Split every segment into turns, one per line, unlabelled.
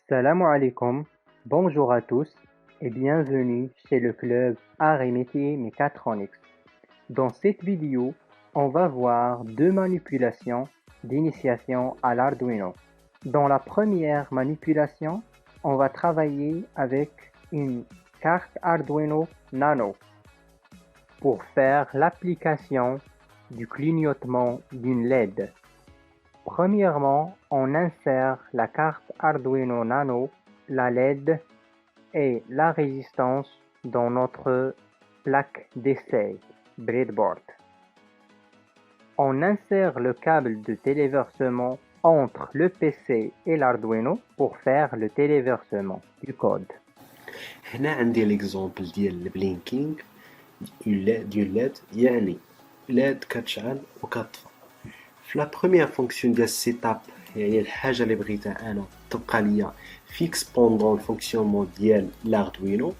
Salam alaikum, bonjour à tous et bienvenue chez le club Arts et métiers Mécatronics. Dans cette vidéo, on va voir deux manipulations d'initiation à l'Arduino. Dans la première manipulation, on va travailler avec une carte Arduino Nano pour faire l'application du clignotement d'une LED. Premièrement, on insère la carte Arduino Nano, la LED et la résistance dans notre plaque d'essai breadboard. On insère le câble de téléversement entre le PC et l'Arduino pour faire le téléversement du code.
هنا عندي l'exemple ديال البلينكينغ ديال LED يعني LED كتشعل وكتطفى. في لا بروميير فونكسيون ديال السيتاب يعني الحاجه اللي بغيتها انا تبقى ليا فيكس بوندون الفونكسيونمون ديال لاردوينو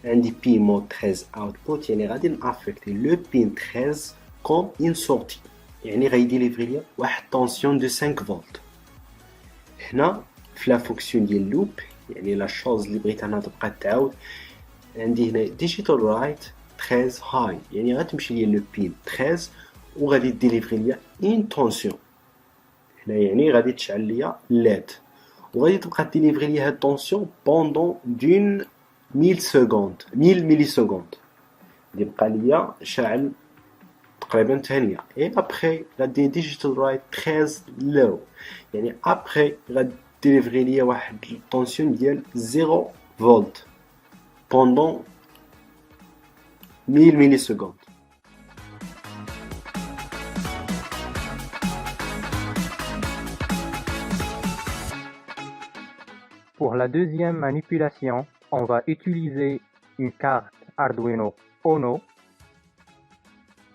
عندي بي مود 13 اوتبوت يعني غادي نافيكتي لو بين 13 كوم ان سورتي يعني غيديليفري ليا واحد طونسيون دو 5 فولت. هنا في لا فونكسيون ديال لوب يعني لا شوز اللي بغيت انا تبقى تعاود عندي هنا ديجيتال رايت 13 هاي يعني غتمشي ليا لو بين 13 وغادي ديليفري ليا ان طونسيون. هنا يعني غادي تشعل ليا ليد وغادي تبقى ديليفري ليا هاد طونسيون بوندون دون 1000 سكوند 1000 ملي سكوند غادي يبقى ليا شاعل تقريبا ثانيه. اي ابري غادي ديجيتال رايت 13 لو يعني ابري غادي ديليفري ليا واحد الطونسيون ديال 0 فولت بوندون 1000 ملي سكوند.
Pour la deuxième manipulation, on va utiliser une carte Arduino Uno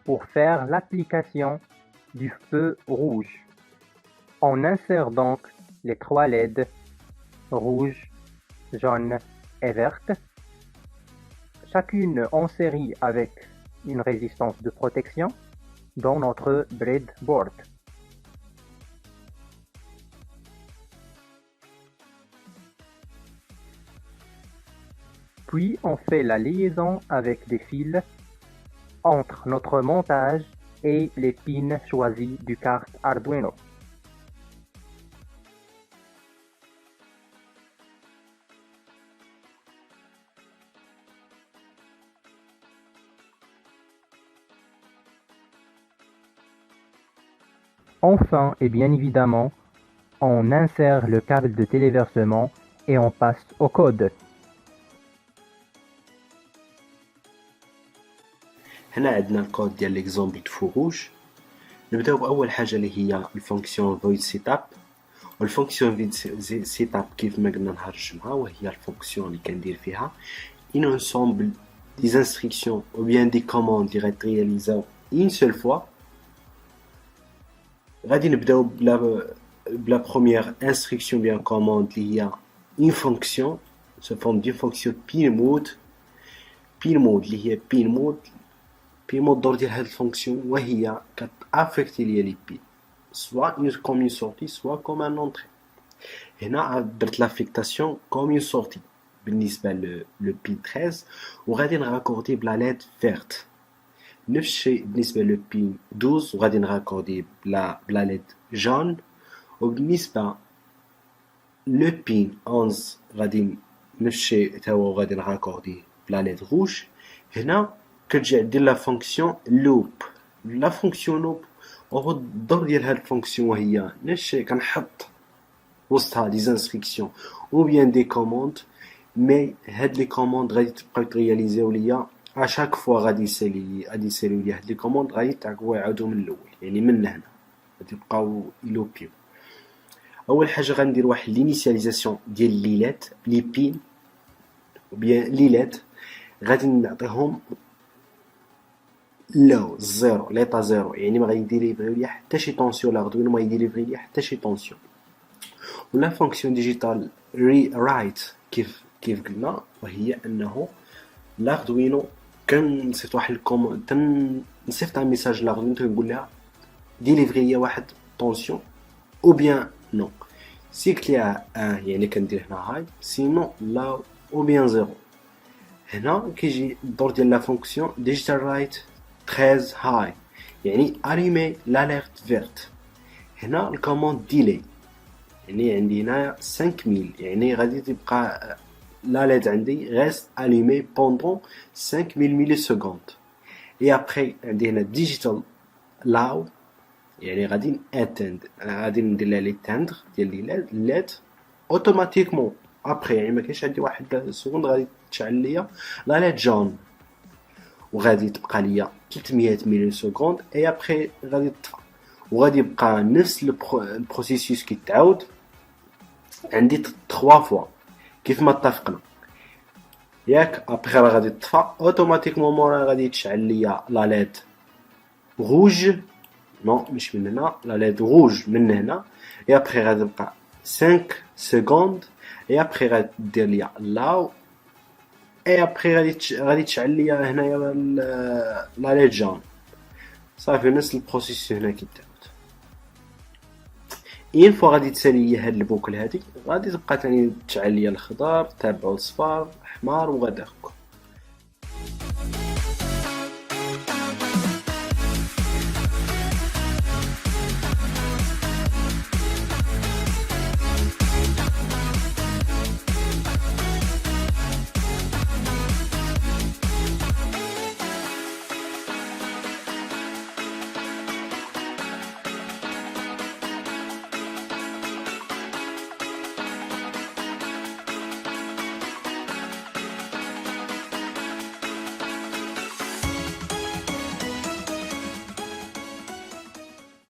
pour faire l'application du feu rouge. On insère donc les trois LED rouge, jaune et verte, chacune en série avec une résistance de protection dans notre breadboard. Puis on fait la liaison avec des fils entre notre montage et les pins choisis du carte Arduino. Enfin et bien évidemment, on insère le câble de téléversement et on passe au code.
هنا عندنا الكود ديال ليكزامبل دو روج. نبداو باول حاجه اللي هي الفونكسيون void setup والفونكسيون void setup كيف ما قلنا نهرجمها وهي الفونكسيون اللي كندير فيها ان انسامبل دي انستركسيون او بيان دي كوموند اللي غيترياليزاو اون سول فوا. غادي نبداو بلا بروميير انستركسيون بيان كوموند اللي هي une fonction se forme d'une fonction pin mode اللي هي pin mode الدور ديال هاد الفونكسيون وهي كتافيكتي ليا لي بين سوا كوم اون سورتي سوا كوم ان اونطري. هنا درت لافيكتاسيون كوم اون سورتي بالنسبه لو بين 13 وغادي نراكوردي بلا ليد فيرت. نفس الشيء بالنسبه لو بين 12 وغادي نراكوردي بلا ليد جون وبالنسبه لو بين 11 غادي نفس الشيء تا هو غادي نراكوردي بلا ليد روج. هنا كتجي عندي لا فونكسيون لوب. لا فونكسيون لوب هو الدور ديال هاد الفونكسيون وهي نفس الشيء كنحط وسطها دي انستركسيون او بيان دي كوموند مي هاد لي كوموند غادي تبقاو ترياليزيو ليا اشاك فوا غادي يساليو ليا هاد لي كوموند غادي تعاودو يعاودو من الاول يعني من هنا غادي يبقاو يلوبيو. اول حاجه غندير واحد لينيسياليزاسيون ديال ليلات لي بين او بيان ليلات غادي نعطيهم لو زيرو ليطا زيرو يعني ما غادي يديليفري ليا حتى شي طونسيون لاردوينو ما يديليفري ليا حتى شي طونسيون. ولا فونكسيون ديجيتال رايت كيف قلنا وهي انه لاردوينو كنصيفط واحد الكوموند نصيفط ان ميساج لاردوينو تنقول لها ديليفري ليا واحد طونسيون او بيان نو سي كليا ان يعني كندير هنا هاي سينو لا او بيان زيرو. هنا كيجي الدور ديال لا فونكسيون ديجيتال رايت 13 هاي يعني الومي لاليرت فيرت. هنا الكوموند ديلي يعني عندي هنايا 5000 يعني غادي تبقى لا ليد عندي ريست الومي بوندون 5000 ملي سكوند. اي ابري عندي هنا ديجيتال لاو يعني غادي اتند غادي ندير لها لي تاندر ديال لي ليد اوتوماتيكمون ابري يعني ما كاينش عندي واحد سكوند غادي تشعل ليا لا ليد جون وغادي تبقى ليا 300 ملي سكوند. اي ابري غادي تطفى وغادي يبقى نفس البروسيسوس كيتعاود عندي 3 فوا كيف ما اتفقنا ياك. ابري راه غادي تطفى اوتوماتيكمون مورا غادي تشعل ليا لا ليد روج نو مش من هنا لا ليد روج من هنا. اي ابري غادي تبقى 5 سكوند. اي ابري غادي دير ليا لاو. اي ابري غادي تشعل ليا هنايا لا ليد جون. صافي نفس البروسيس هنا كيتعاود. اين فوا غادي تسالي هاد البوكل هادي غادي تبقى تاني تشعل ليا الخضر تابعو الصفار احمر وغدا هكا.